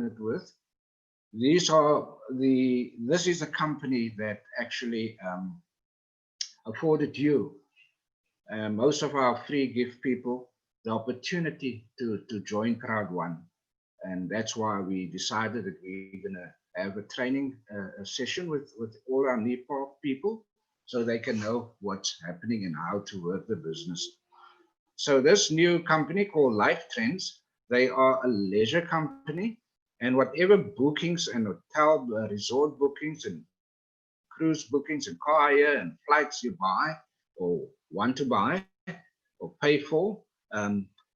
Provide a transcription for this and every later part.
partnered with. This is a company that actually afforded you, most of our free gift people, the opportunity to join Crowd One. And that's why we decided that we're going to have a training session with all our Nepal people so they can know what's happening and how to work the business. So this new company called Life Trends, they are a leisure company, and whatever bookings and hotel resort bookings and cruise bookings and car hire and flights you buy or want to buy or pay for,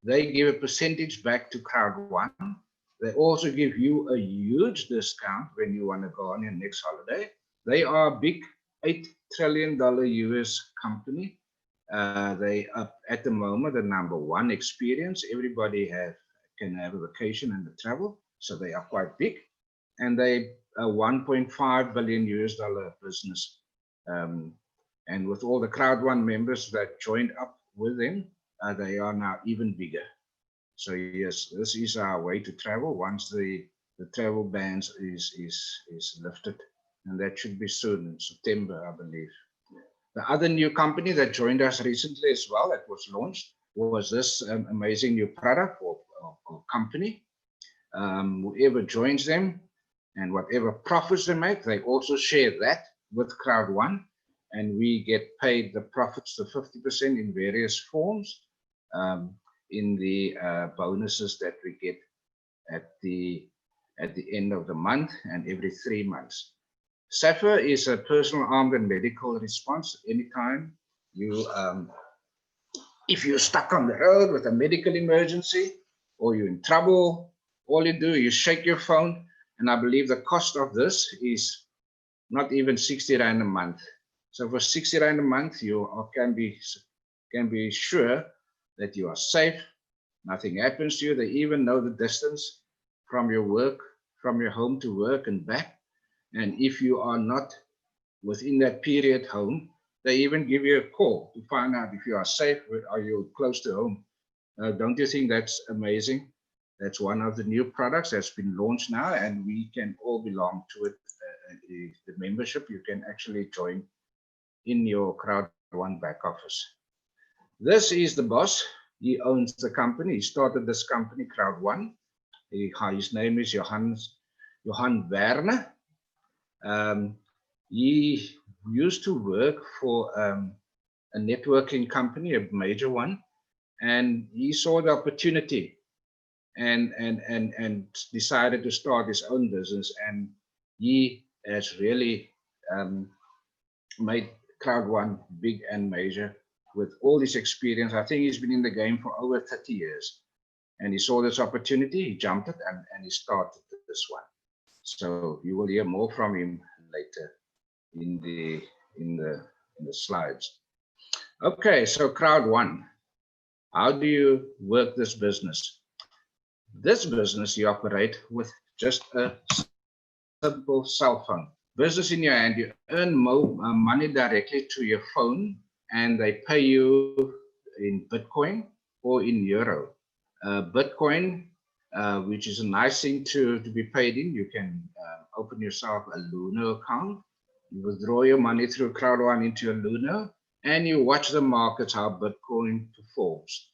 they give a percentage back to Crowd One. They also give you a huge discount when you want to go on your next holiday. They are a big $8 trillion US company. They are at the moment the #1 experience. Everybody can have a vacation and a travel, so they are quite big, and they are $1.5 billion US business. And with all the Crowd One members that joined up with them, they are now even bigger. So yes, this is our way to travel once the travel bans is lifted, and that should be soon in September, I believe. The other new company that joined us recently as well, that was launched, was this amazing new product or company. Whoever joins them and whatever profits they make, they also share that with Crowd One, and we get paid the profits to 50% in various forms, in the bonuses that we get at the end of the month and every 3 months. SAFA is a personal armed and medical response. Anytime you, if you're stuck on the road with a medical emergency or you're in trouble, all you do is shake your phone, and I believe the cost of this is not even 60 Rand a month. So for 60 Rand a month, you can be sure that you are safe. Nothing happens to you. They even know the distance from your work, from your home to work and back. And if you are not within that period home, they even give you a call to find out if you are safe, are you close to home. Don't you think that's amazing? That's one of the new products that's been launched now, and we can all belong to it. The membership, you can actually join in your Crowd One back office. This is the boss. He owns the company. He started this company, Crowd One. His name is Johan Werner. He used to work for a networking company, a major one, and he saw the opportunity and decided to start his own business. And he has really made Crowd One big and major with all this experience. I think he's been in the game for over 30 years, and he saw this opportunity, he jumped it, and he started this one. So you will hear more from him later in the slides. Okay, so Crowd One, how do you work this business? This business you operate with just a simple cell phone. Business in your hand, you earn money directly to your phone, and they pay you in Bitcoin or in Euro. Bitcoin, which is a nice thing to be paid in. You can open yourself a Luno account, you withdraw your money through Crowd One into your Luno, and you watch the markets, how Bitcoin performs.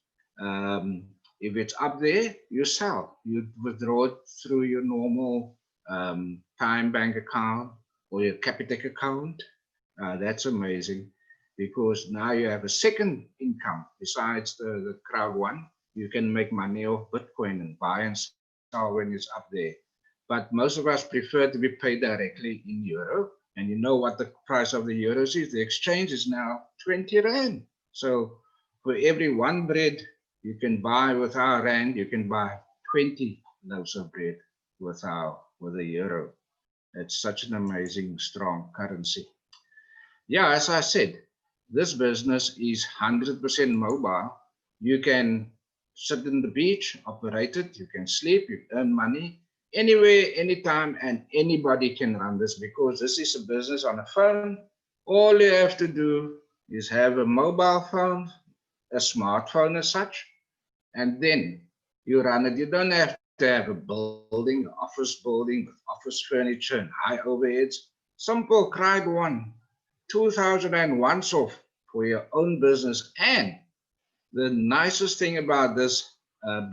If it's up there, you sell. You withdraw it through your normal Time Bank account or your Capitec account. That's amazing, because now you have a second income besides the Crowd One. You can make money off Bitcoin and buy and sell when it's up there. But most of us prefer to be paid directly in Euro. And you know what the price of the euros is? The exchange is now 20 Rand. So for every 1 bread you can buy with our Rand, you can buy 20 loaves of bread with the euro. It's such an amazing, strong currency. Yeah, as I said, this business is 100% mobile. You can sit in the beach, operate it, you can sleep, you earn money anywhere, anytime, and anybody can run this, because this is a business on a phone. All you have to do is have a mobile phone, a smartphone as such, and then you run it. You don't have to have a building, office building with office furniture and high overheads. Simple cried one, 2,000 and once off for your own business. And the nicest thing about this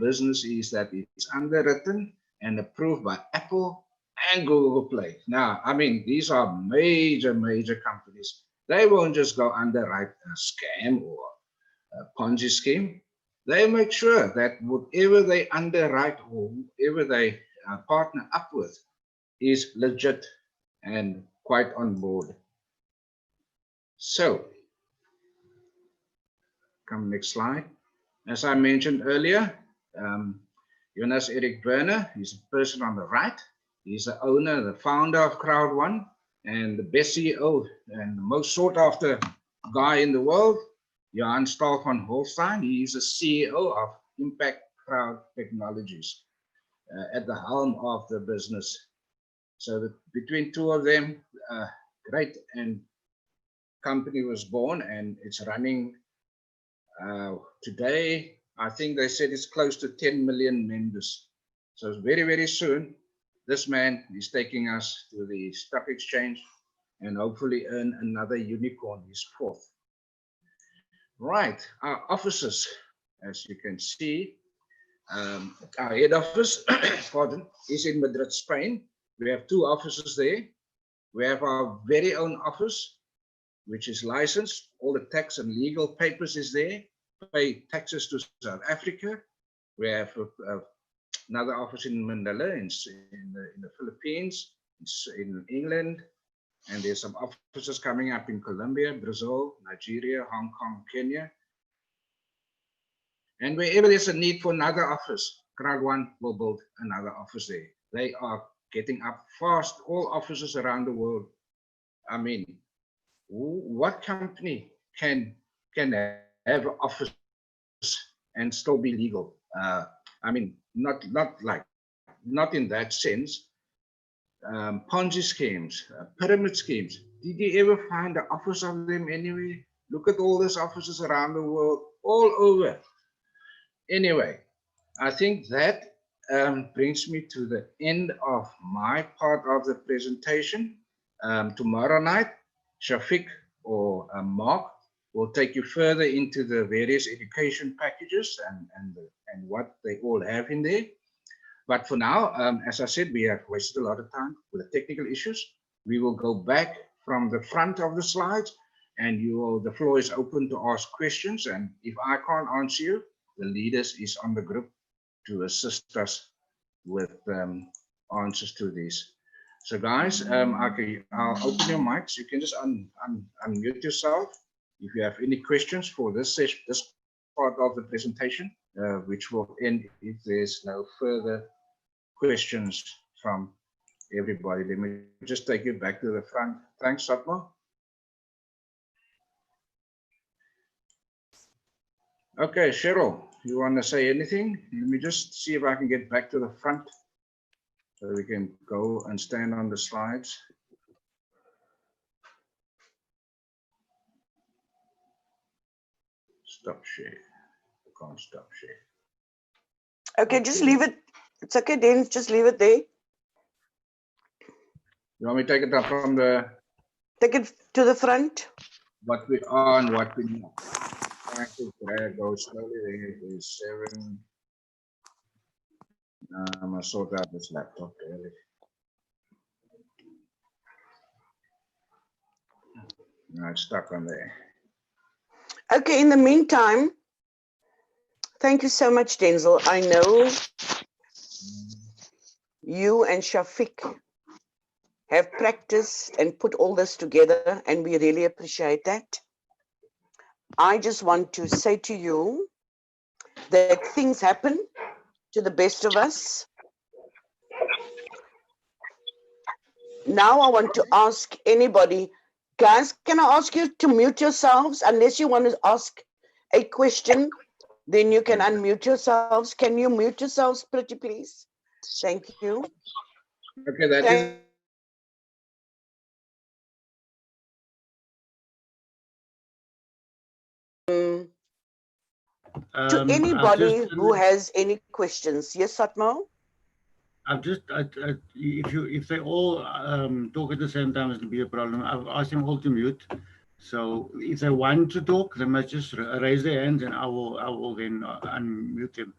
business is that it's underwritten and approved by Apple and Google Play. Now, I mean, these are major, major companies. They won't just go underwrite a scam or a Ponzi scheme. They make sure that whatever they underwrite or whoever they partner up with is legit and quite on board. So, come next slide. As I mentioned earlier, Jonas Eric Werner, he's the person on the right. He's the owner, the founder of Crowd1, and the best CEO and the most sought after guy in the world, Johan Stahl van Holstein. He is the CEO of Impact Crowd Technologies at the helm of the business. So that between two of them, great and company was born, and it's running today. I think they said it's close to 10 million members. So very, very soon, this man is taking us to the stock exchange and hopefully earn another unicorn, his fourth. Right, our offices, as you can see, our head office, pardon, is in Madrid, Spain. We have two offices there. We have our very own office, which is licensed. All the tax and legal papers is there. Pay taxes to South Africa. We have another office in Manila, in the Philippines, in England, and there's some offices coming up in Colombia, Brazil, Nigeria, Hong Kong, Kenya. And wherever there's a need for another office, Crowd1 will build another office there. They are getting up fast, all offices around the world. I mean, what company can have an office and still be legal? I mean, not in that sense. Ponzi schemes, pyramid schemes. Did you ever find the office of them anywhere? Look at all these offices around the world, all over. Anyway, I think that brings me to the end of my part of the presentation. Tomorrow night, Shafiq or Mark will take you further into the various education packages and what they all have in there. But for now, as I said, we have wasted a lot of time with the technical issues. We will go back from the front of the slides, and the floor is open to ask questions. And if I can't answer you, the leaders is on the group to assist us with answers to these. So guys, I'll open your mics. You can just unmute yourself if you have any questions for this session, this part of the presentation, which will end if there's no further questions from everybody. Let me just take you back to the front. Thanks, Satma. Okay, Cheryl, you want to say anything? Let me just see if I can get back to the front so we can go and stand on the slides. Stop share. I can't stop share. Okay, just leave it. It's okay, Dan, just leave it there. You want me to take it up from the... Take it to the front. What we are and what we know. Trying to go slowly. There is 7. I'm going to sort out this laptop early. No, it's stuck on there. Okay, in the meantime, thank you so much, Denzel. I know you and Shafiq have practiced and put all this together, and we really appreciate that. I just want to say to you that things happen to the best of us. Now I want to ask anybody, guys, can I ask you to mute yourselves? Unless you want to ask a question, then you can unmute yourselves. Can you mute yourselves, pretty please? Thank you. Okay, that is... To anybody who has any questions. Yes, Satmo? If they all talk at the same time, it'll be a problem. I've asked them all to mute. So if they want to talk, they must just raise their hands, and I will then unmute them.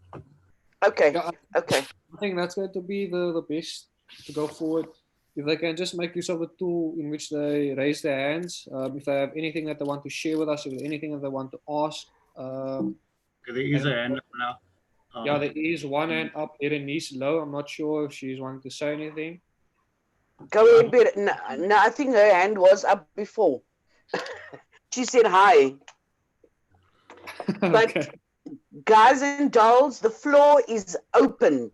Okay, Yeah, okay. I think that's going to be the best to go forward. If they can just make use of a tool in which they raise their hands, if they have anything that they want to share with us, if there's anything that they want to ask. Okay, there is And a hand up now. yeah, there is one hand up, Berenice low. I'm not sure if she's wanting to say anything. Go ahead, no, no, I think her hand was up before. She said hi. But Okay. guys and dolls, the floor is open.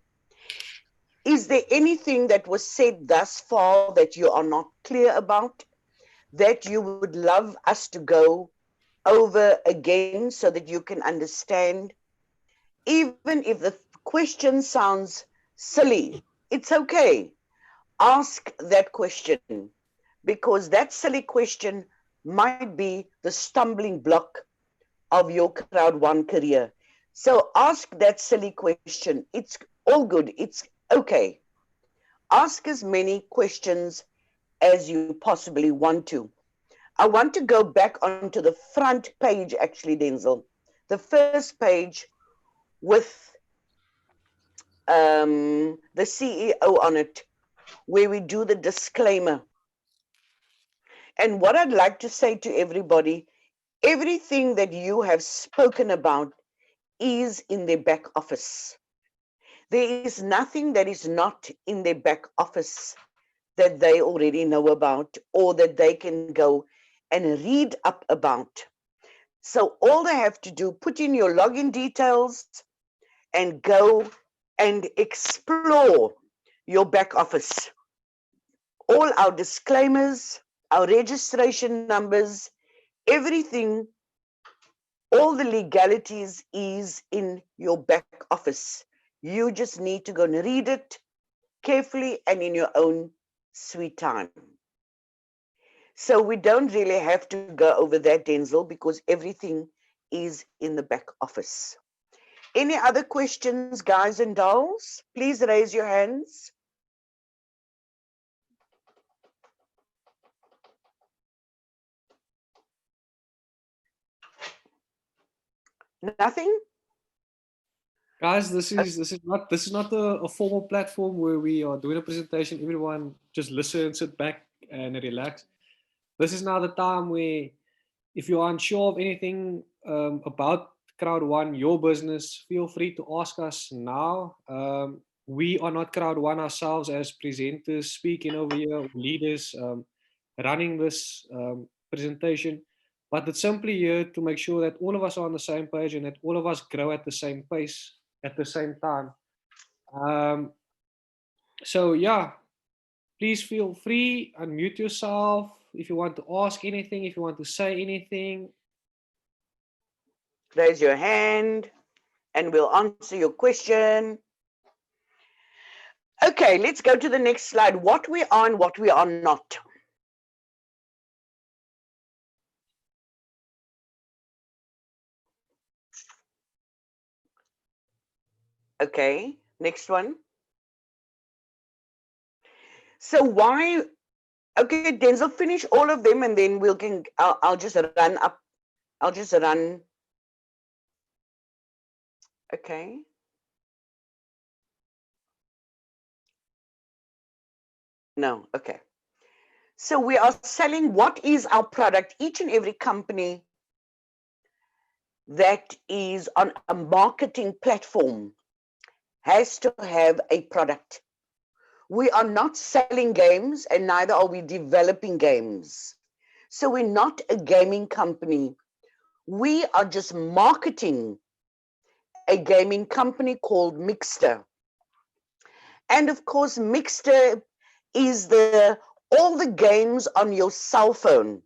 Is there anything that was said thus far that you are not clear about, that you would love us to go over again so that you can understand? Even if the question sounds silly, it's okay. Ask that question, because that silly question might be the stumbling block of your crowd one career. So ask that silly question. It's all good. It's okay. Ask as many questions as you possibly want to. I want to go back onto the front page, actually, Denzel. The first page with the CEO on it, where we do the disclaimer. And what I'd like to say to everybody, everything that you have spoken about is in their back office. There is nothing that is not in their back office that they already know about or that they can go and read up about. So all they have to do, put in your login details and go and explore your back office. All our disclaimers, our registration numbers, everything, all the legalities is in your back office. You just need to go and read it carefully and in your own sweet time. So we don't really have to go over that, Denzel, because everything is in the back office. Any other questions, guys and dolls? Please raise your hands. Nothing? Guys, this is not a formal platform where we are doing a presentation. Everyone just listen, sit back, and relax. This is now the time where, if you are unsure of anything about Crowd One, your business, feel free to ask us now. We are not Crowd One ourselves as presenters speaking over here, leaders running this presentation, but it's simply here to make sure that all of us are on the same page and that all of us grow at the same pace at the same time. So yeah, please feel free, unmute yourself if you want to ask anything, if you want to say anything. Raise your hand and we'll answer your question. Okay, let's go to the next slide. What we are and what we are not. Okay, next one. So why, okay, Denzel, finish all of them and then I'll just run up. I'll just run. Okay. No, okay. So we are selling, what is our product? Each and every company that is on a marketing platform has to have a product. We are not selling games and neither are we developing games. So we're not a gaming company. We are just marketing a gaming company called Mixter. And of course, Mixter is all the games on your cell phone.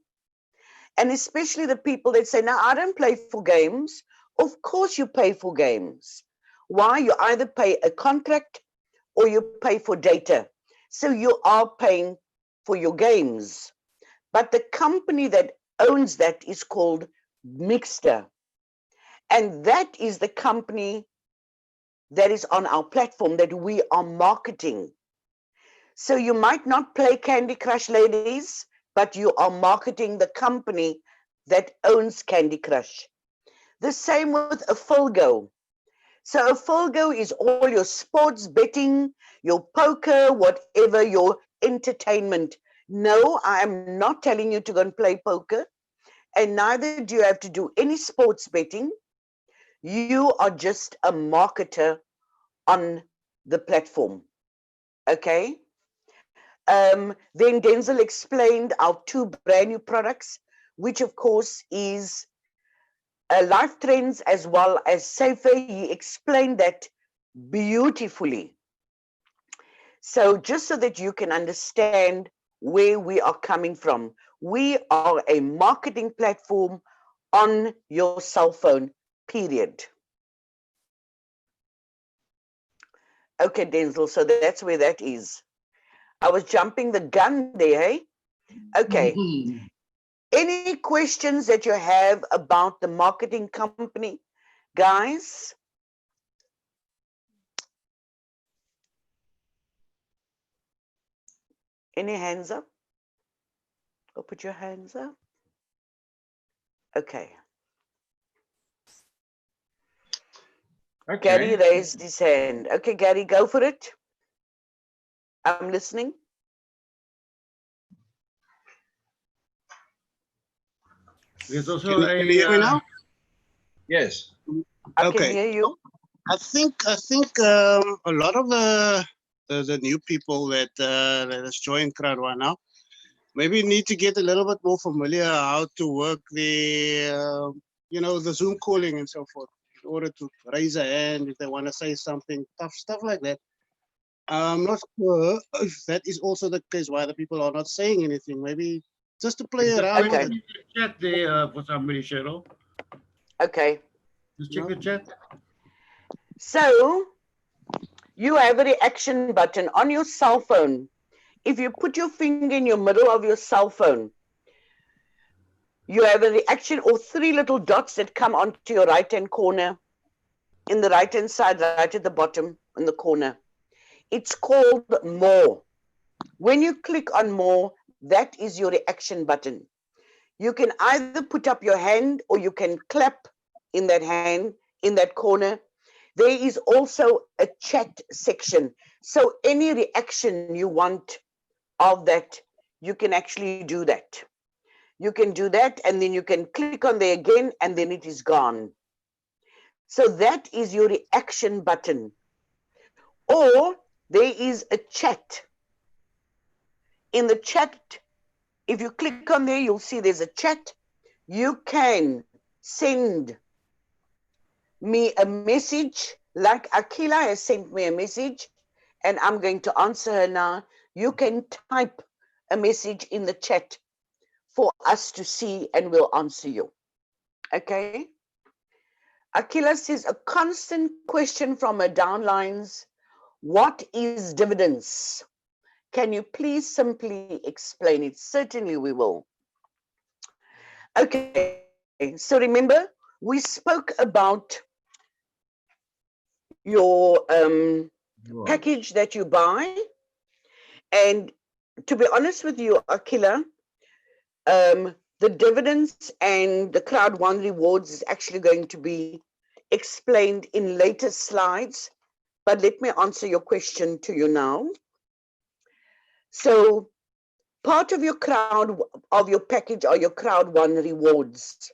And especially the people that say, now I don't play for games. Of course you pay for games. Why? You either pay a contract or you pay for data. So you are paying for your games. But the company that owns that is called Mixter. And that is the company that is on our platform that we are marketing. So you might not play Candy Crush, ladies, but you are marketing the company that owns Candy Crush. The same with a Fulgo. So a Fulgo is all your sports betting, your poker, whatever, your entertainment. No, I am not telling you to go and play poker, and neither do you have to do any sports betting. You are just a marketer on the platform. Okay? Then Denzel explained our two brand new products, which of course is Life Trends as well as Safer. He explained that beautifully. So just so that you can understand where we are coming from, we are a marketing platform on your cell phone, period. Okay, Denzel, so that's where that is. I was jumping the gun there, hey? Okay. Any questions that you have about the marketing company, guys? Any hands up? Go put your hands up. Okay. Gary raised his hand. Okay, Gary, go for it. I'm listening. There's also Can you hear me now? Yes. I Okay. can hear you. I think a lot of the new people that has joined Crowd One now maybe need to get a little bit more familiar how to work the the Zoom calling and so forth in order to raise a hand if they want to say something, tough stuff like that. I'm not sure if that is also the case why the people are not saying anything. Maybe just to play around. Okay. Check the chat there for somebody, Cheryl. Okay. Just check the chat. So you have a reaction button on your cell phone. If you put your finger in your middle of your cell phone, you have a reaction or three little dots that come onto your right-hand corner, in the right-hand side, right at the bottom in the corner. It's called More. When you click on More, that is your reaction button. You can either put up your hand or you can clap in that hand, in that corner. There is also a chat section. So any reaction you want of that, you can actually do that. You can do that and then you can click on there again and then it is gone. So that is your reaction button. Or there is a chat. In the chat, if you click on there, you'll see there's a chat. You can send me a message like Akila has sent me a message and I'm going to answer her now. You can type a message in the chat for us to see and we'll answer you. Okay? Akila says a constant question from her downlines. What is dividends? Can you please simply explain it? Certainly we will. Okay, so remember, we spoke about your package that you buy. And to be honest with you, Akila, the dividends and the Crowd One rewards is actually going to be explained in later slides. But let me answer your question to you now. So part of your package are your Crowd One rewards.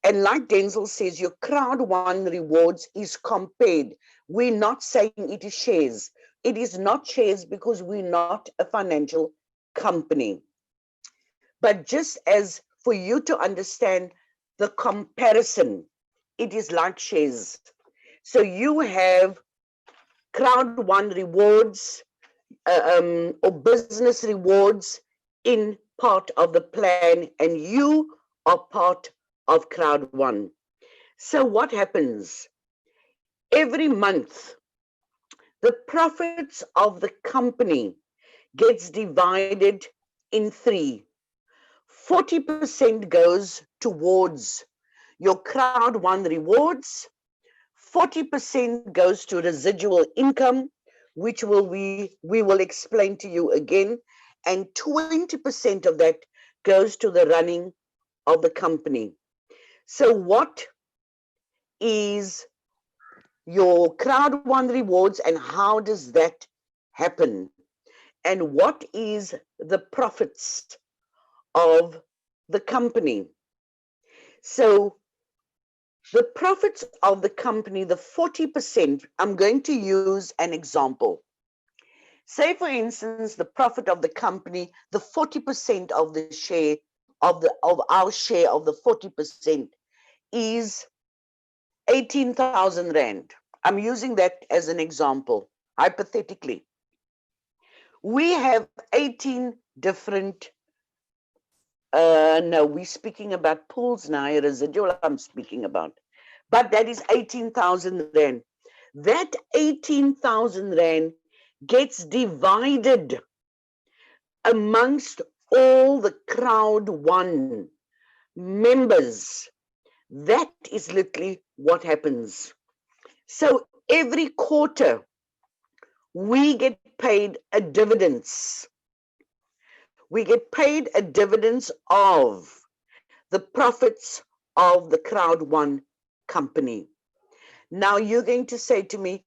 And like Denzel says, your Crowd One rewards is compared. We're not saying it is shares. It is not shares because we're not a financial company. But just as for you to understand the comparison, it is like shares. So you have Crowd One rewards or business rewards in part of the plan, and you are part of Crowd One. So what happens? Every month, the profits of the company gets divided in three. 40% goes towards your Crowd One rewards, 40% goes to residual income, which we will explain to you again, and 20% of that goes to the running of the company. So what is your crowd one rewards and how does that happen? And what is the profits of the company? So the profits of the company, the 40%, I'm going to use an example. Say, for instance, the profit of the company, the 40% of the share of our share of the 40% is 18,000 Rand. I'm using that as an example, hypothetically. We have 18 different, no, we're speaking about pools now, residual I'm speaking about. But that is 18,000 Rand. That 18,000 Rand gets divided amongst all the crowd one members. That is literally what happens. So every quarter, we get paid a dividends. We get paid a dividends of the profits of the crowd one company. Now you're going to say to me,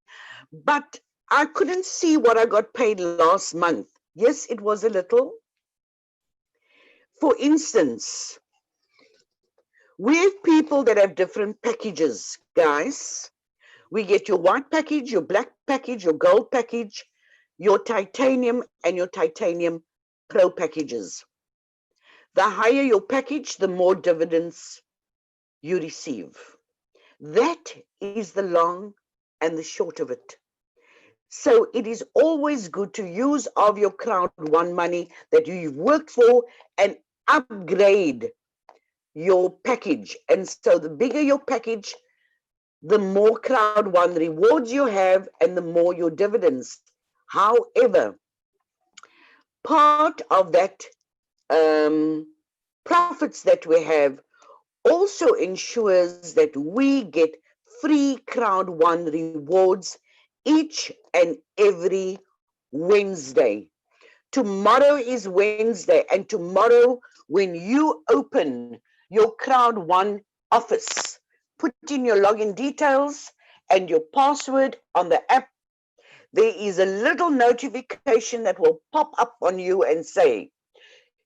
but I couldn't see what I got paid last month. Yes, it was a little. For instance, we have people that have different packages, guys. We get your white package, your black package, your gold package, your titanium and your titanium pro packages. The higher your package, the more dividends you receive. That is the long and the short of it. So it is always good to use of your crowd one money that you've worked for and upgrade your package. And so the bigger your package, the more crowd one rewards you have and the more your dividends. However, part of that profits that we have also ensures that we get free crowd one rewards each and every Wednesday. Tomorrow is Wednesday, and tomorrow when you open your crowd one office, put in your login details and your password on the app, there is a little notification that will pop up on you and say,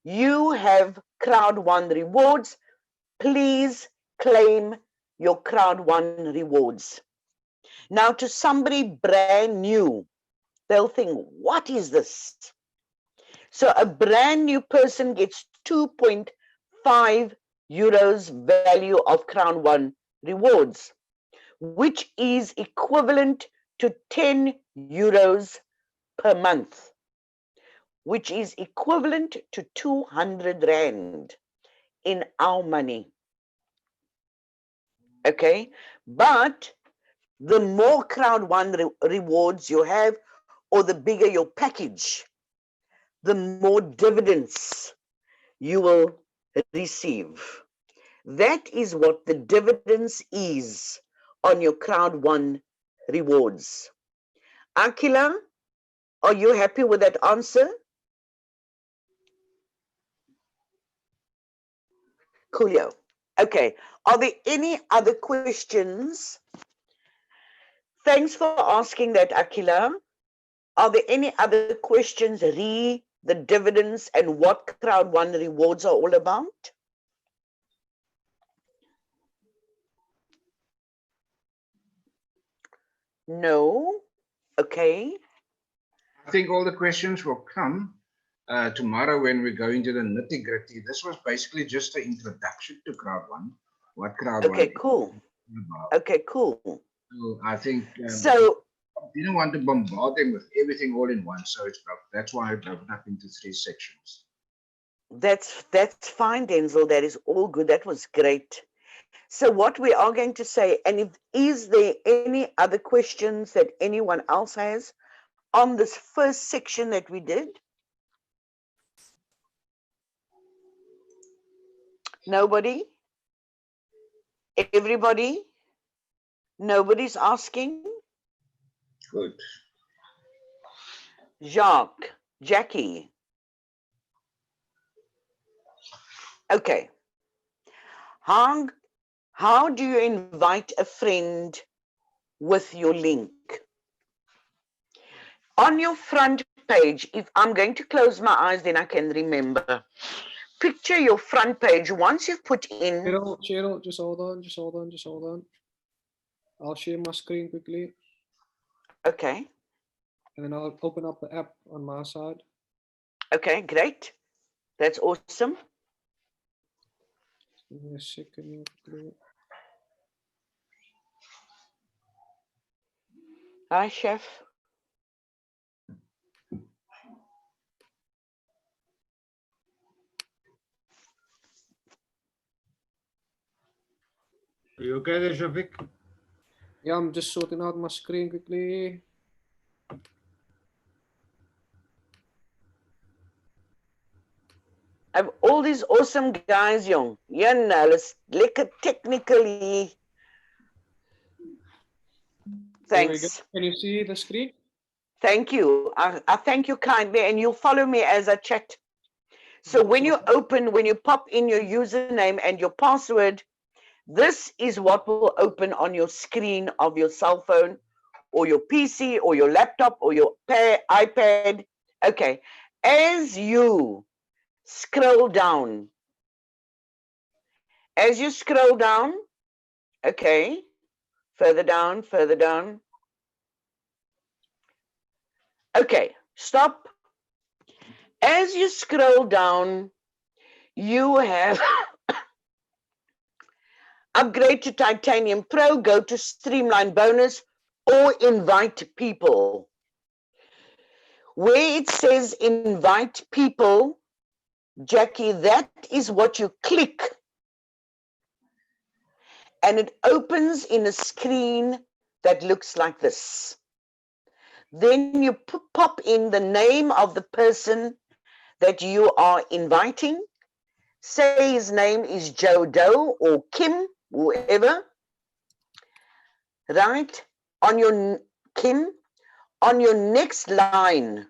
you have crowd one rewards. Please claim your crowd one rewards. Now, to somebody brand new, they'll think, what is this? So a brand new person gets 2.5 euros value of crowd one rewards, which is equivalent to 10 euros per month, which is equivalent to 200 Rand in our money. Okay, but the more crowd one rewards you have, or the bigger your package, the more dividends you will receive. That is what the dividends is on your crowd one rewards. Akila, are you happy with that answer? Coolio. Okay, are there any other questions? Thanks for asking that, Akila. Are there any other questions re the dividends and what crowd one rewards are all about? No? Okay. I think all the questions will come tomorrow when we go into the nitty gritty. This was basically just an introduction to crowd one. What crowd one Okay, is cool. about. Okay, cool. So I think So you don't want to bombard them with everything all in one. So that's why I broke it up into 3 sections. that's fine, Denzel. That is all good. That was great. So what we are going to say, and if is there any other questions that anyone else has on this first section that we did? Nobody? Everybody? Nobody's asking. Good. Jacques, Jackie. Okay. How do you invite a friend with your link? On your front page, if I'm going to close my eyes, then I can remember. Picture your front page. Once you've put in, Cheryl, just hold on. I'll share my screen quickly, okay, and then I'll open up the app on my side. okay, great. That's awesome. Give me a second. Quickly. Hi, Chef. Are you okay there, Shafiq? Yeah, I'm just sorting out my screen quickly. I have all these awesome guys, young. Let's look at technically. There we go. Thanks. Can you see the screen? Thank you. I thank you kindly, and you'll follow me as I chat. So when you open, when you pop in your username and your password, this is what will open on your screen of your cell phone or your PC or your laptop or your iPad. Okay. As you scroll down, okay, further down. Okay, stop. As you scroll down, you have upgrade to Titanium Pro, go to Streamline Bonus, or invite people. Where it says invite people, Jackie, that is what you click. And it opens in a screen that looks like this. Then you pop in the name of the person that you are inviting. Say his name is Joe Doe or Kim, whoever. Right? On your Kim, on your next line,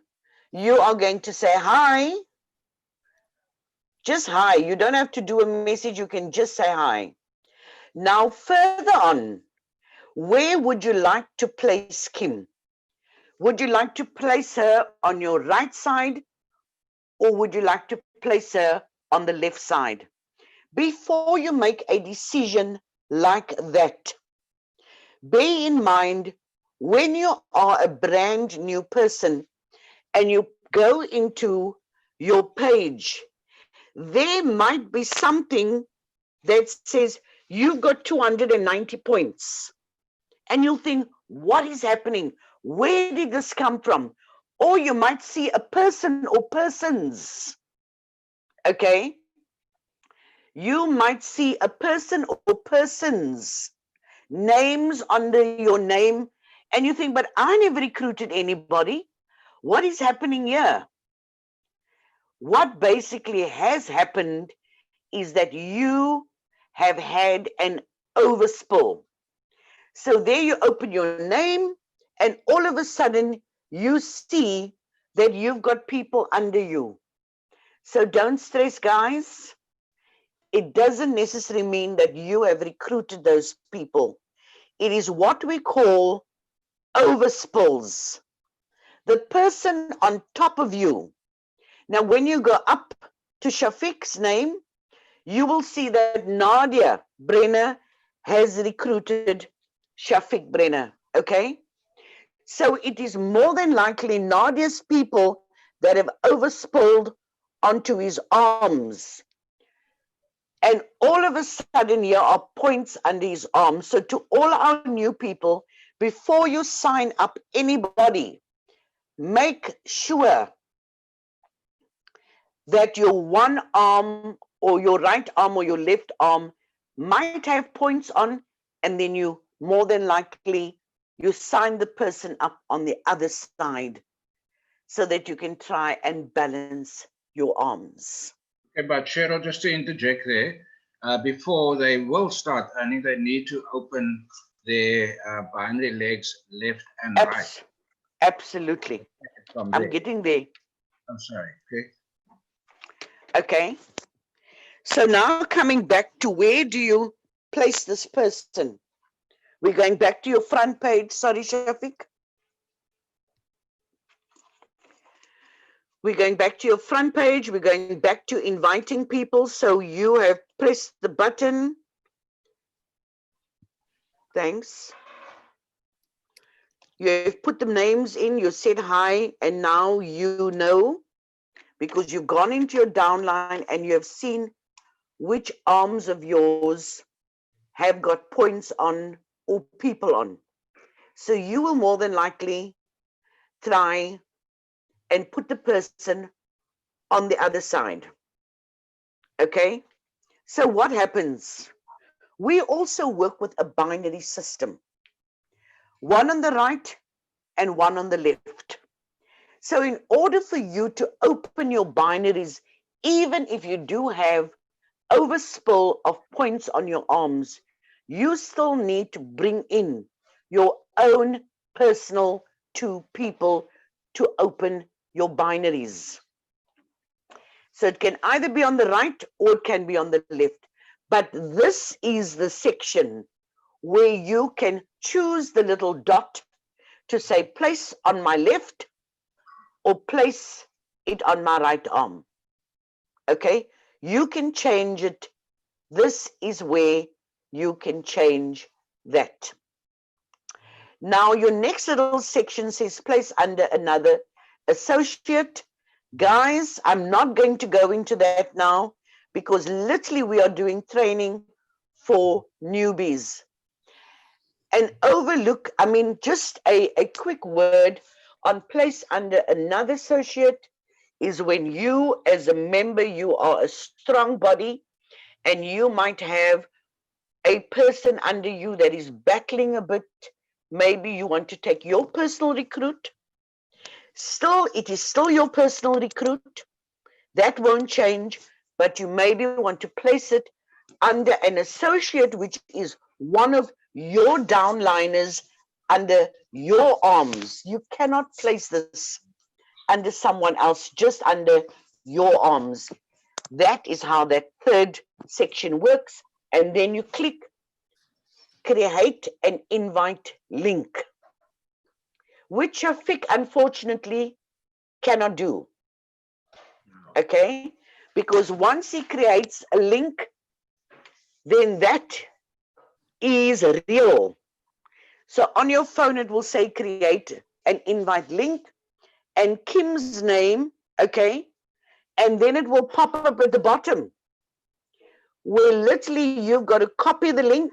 you are going to say hi. Just hi. You don't have to do a message. You can just say hi. Now, further on, where would you like to place Kim? Would you like to place her on your right side, or would you like to place her on the left side? Before you make a decision like that, bear in mind, when you are a brand new person and you go into your page, there might be something that says you've got 290 points. And you'll think, what is happening? Where did this come from? Or you might see a person or persons. Okay? You might see a person or persons names under your name, and you think, but I never recruited anybody. What is happening here? What basically has happened is that you have had an overspill. So there you open your name, and all of a sudden you see that you've got people under you. So don't stress, guys. It doesn't necessarily mean that you have recruited those people. It is what we call overspills. The person on top of you. Now, when you go up to Shafiq's name, you will see that Nadia Brenner has recruited Shafiq Brenner, okay? So it is more than likely Nadia's people that have overspilled onto his arms. And all of a sudden, here are points under his arm. So to all our new people, before you sign up anybody, make sure that your one arm or your right arm or your left arm might have points on, and then you more than likely you sign the person up on the other side so that you can try and balance your arms. Okay, but Cheryl, just to interject there, before they will start earning, they need to open their binary legs left and right. Absolutely. From I'm there. getting there. I'm sorry. Okay. Okay. So now coming back to where do you place this person? We're going back to your front page. Sorry, Shafiq. We're going back to your front page. We're going back to inviting people. So you have pressed the button. Thanks. You have put the names in, you said hi, and now you know because you've gone into your downline and you have seen which arms of yours have got points on or people on. So you will more than likely try and put the person on the other side. Okay? So what happens? We also work with a binary system. One on the right and one on the left. So in order for you to open your binaries, even if you do have overspill of points on your arms, you still need to bring in your own personal two people to open your binaries. So it can either be on the right or it can be on the left. But this is the section where you can choose the little dot to say place on my left or place it on my right arm. Okay, you can change it. This is where you can change that. Now your next little section says place under another associate. Guys, I'm not going to go into that now because literally we are doing training for newbies. And overlook, I mean, just a quick word on place under another associate is when you as a member, you are a strong body and you might have a person under you that is battling a bit. Maybe you want to take your personal recruit. Still, it is still your personal recruit. That won't change, but you maybe want to place it under an associate, which is one of your downliners under your arms. You cannot place this under someone else, just under your arms. That is how that third section works. And then you click create an invite link, which Shafiq unfortunately cannot do. Okay, because once he creates a link, then that is real. So on your phone, it will say create an invite link and Kim's name, okay, and then it will pop up at the bottom where literally you've got to copy the link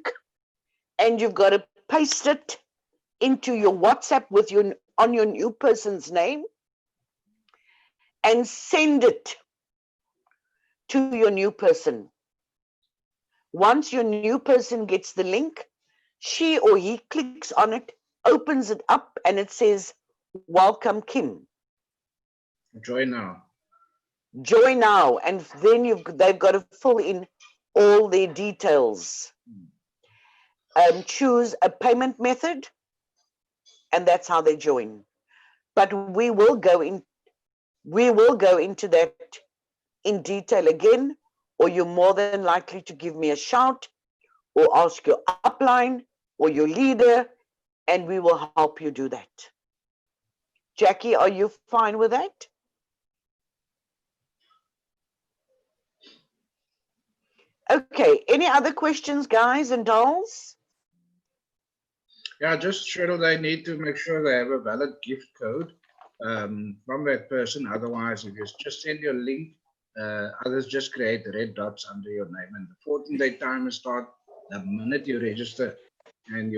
and you've got to paste it into your WhatsApp with your on your new person's name and send it to your new person. Once your new person gets the link, she or he clicks on it, opens it up, and it says, welcome, Kim. Join now. Join now. And then they've got to fill in all their details. Choose a payment method, and that's how they join. But we will go into that in detail again, or you're more than likely to give me a shout or ask your upline or your leader, and we will help you do that. Jackie, are you fine with that? Okay, any other questions, guys and dolls? Yeah, just Cheryl, they need to make sure they have a valid gift code from that person. Otherwise, if you just send your link, others just create red dots under your name. And the 14-day timer start the minute you register, and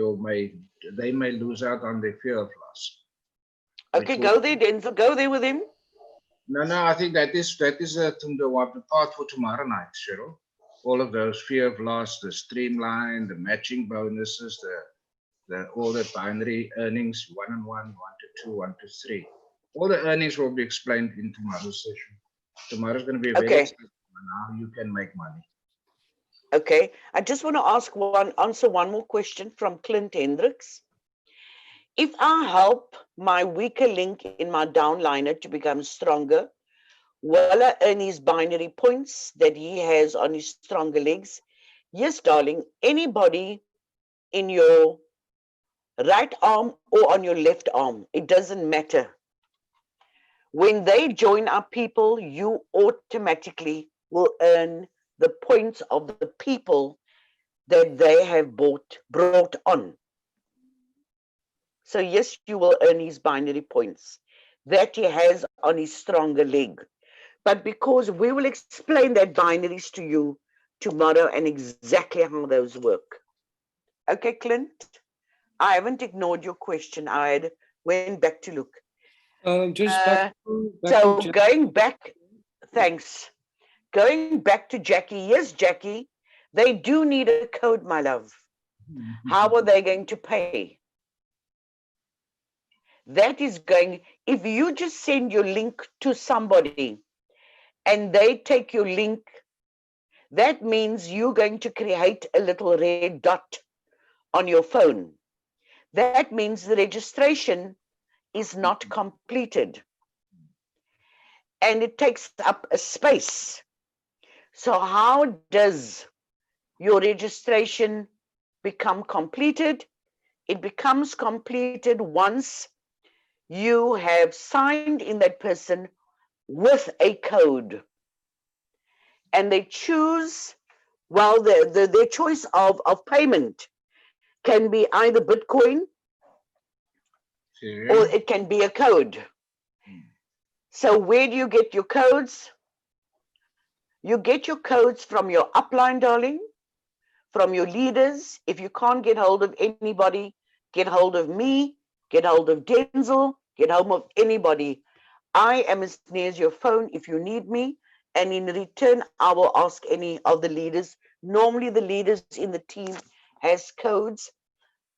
they may lose out on their fear of loss. Okay, go there, Denzel. Go there with him. No, I think that is the part for tomorrow night, Cheryl. All of those fear of loss, the streamline, the matching bonuses, all the binary earnings, 1 and 1, 1 to 2, 1 to 3. All the earnings will be explained in tomorrow's session. Tomorrow's going to be a very exciting one, how you can make money. Okay, I just want to answer one more question from Clint Hendricks. If I help my weaker link in my downliner to become stronger, will I earn his binary points that he has on his stronger legs? Yes, darling, anybody in your right arm or on your left arm, it doesn't matter. When they join our people, you automatically will earn the points of the people that they have brought on. So yes, you will earn his binary points that he has on his stronger leg. But because we will explain that binaries to you tomorrow and exactly how those work. Okay, Clint, I haven't ignored your question. I went back to look. Just Uh, back to so Jack. going back, thanks. Going back to Jackie, yes, Jackie, they do need a code, my love. How are they going to pay? That is going, if you just send your link to somebody and they take your link, that means you're going to create a little red dot on your phone. That means the registration is not completed and it takes up a space. So how does your registration become completed? It becomes completed once you have signed in that person with a code. And they choose, well, their choice of payment can be either Bitcoin or it can be a code. So where do you get your codes? You get your codes from your upline, darling, from your leaders. If you can't get hold of anybody, get hold of me, get hold of Denzel, get hold of anybody. I am as near as your phone if you need me. And in return, I will ask any of the leaders. Normally the leaders in the team has codes.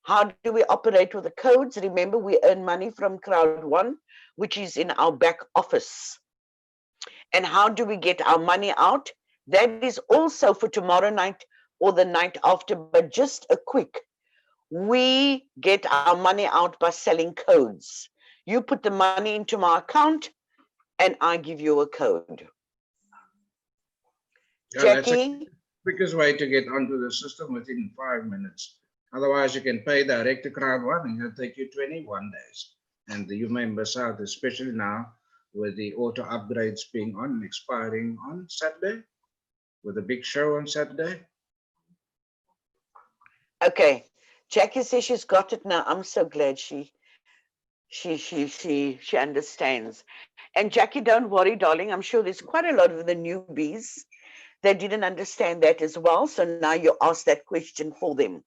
How do we operate with the codes? Remember, we earn money from Crowd One, which is in our back office. And how do we get our money out? That is also for tomorrow night or the night after, but just a quick. We get our money out by selling codes. You put the money into my account and I give you a code. Yeah, that's the Jackie? quickest way to get onto the system within 5 minutes. Otherwise, you can pay direct to Crowd One and it'll take you 21 days. And you may miss out, especially now with the auto upgrades being on, expiring on Saturday, with a big show on Saturday. Okay. Jackie says she's got it now. I'm so glad she understands. And Jackie, don't worry, darling. I'm sure there's quite a lot of the newbies that didn't understand that as well. So now you ask that question for them.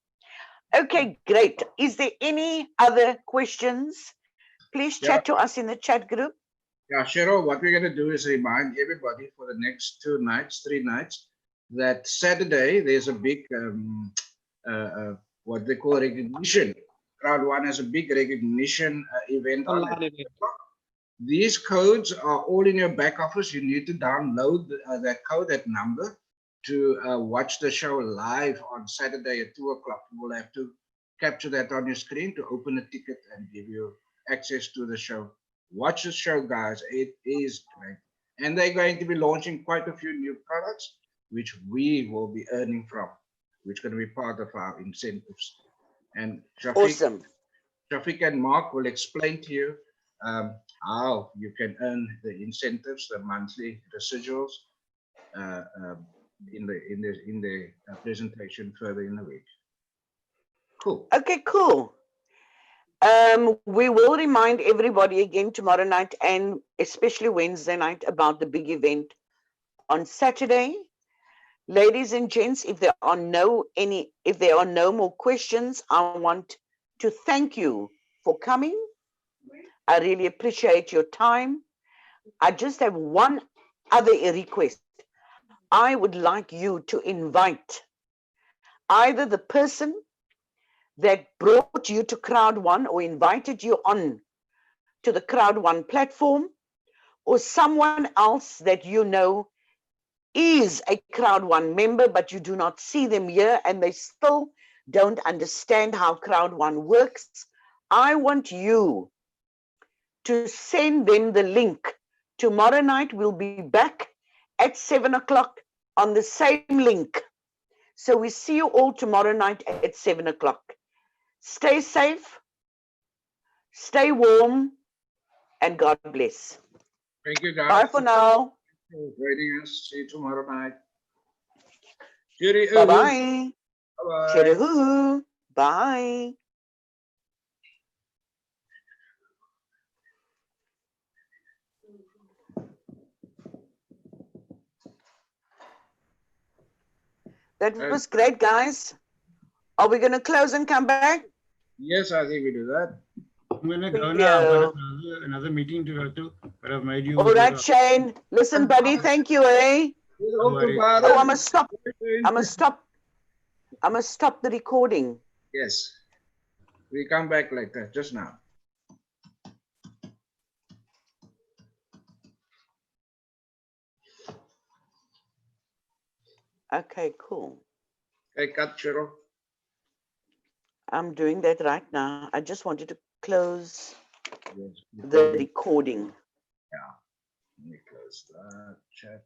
Okay, great. Is there any other questions? Please Yeah. chat to us in the chat group. Yeah, Cheryl, what we're going to do is remind everybody for the next 2 nights, 3 nights, that Saturday there's a big, what they call recognition. Crowd One has a big recognition event on Online it. event. These codes are all in your back office. You need to download that code, that number, to watch the show live on Saturday at 2 o'clock. You will have to capture that on your screen to open a ticket and give you access to the show. Watch the show, guys. It is great. And they're going to be launching quite a few new products, which we will be earning from, which is going to be part of our incentives. And Awesome. Shafiq and Mark will explain to you how you can earn the incentives, the monthly residuals, in the presentation further in the week. Cool. Okay, cool. We will remind everybody again tomorrow night and especially Wednesday night about the big event on Saturday. Ladies and gents, if there are no more questions, I want to thank you for coming. I really appreciate your time. I just have one other request. I would like you to invite either the person that brought you to Crowd One or invited you on to the Crowd One platform, or someone else that you know is a Crowd One member, but you do not see them here and they still don't understand how Crowd One works, I want you to send them the link. Tomorrow night we'll be back at 7 o'clock on the same link. So we see you all tomorrow night at 7 o'clock. Stay safe, stay warm, and God bless. Thank you, guys. Bye for now. For joining us. See you tomorrow night. Cheerio. Bye-bye. Bye-bye. Cheryl. Bye. That was great, guys. Are we going to close and come back? Yes, I think we do that. I'm gonna go Thank now. I've you. got another meeting to go to, but I've made you. All right, Shane. Listen, buddy, thank you, eh? worries. Oh, I must stop. I must stop the recording. Yes. We come back like that just now. Okay, cool. Okay, cut, Cheryl. I'm doing that right now. I just wanted to close Yes, the recording. Yeah. Let me close that chat.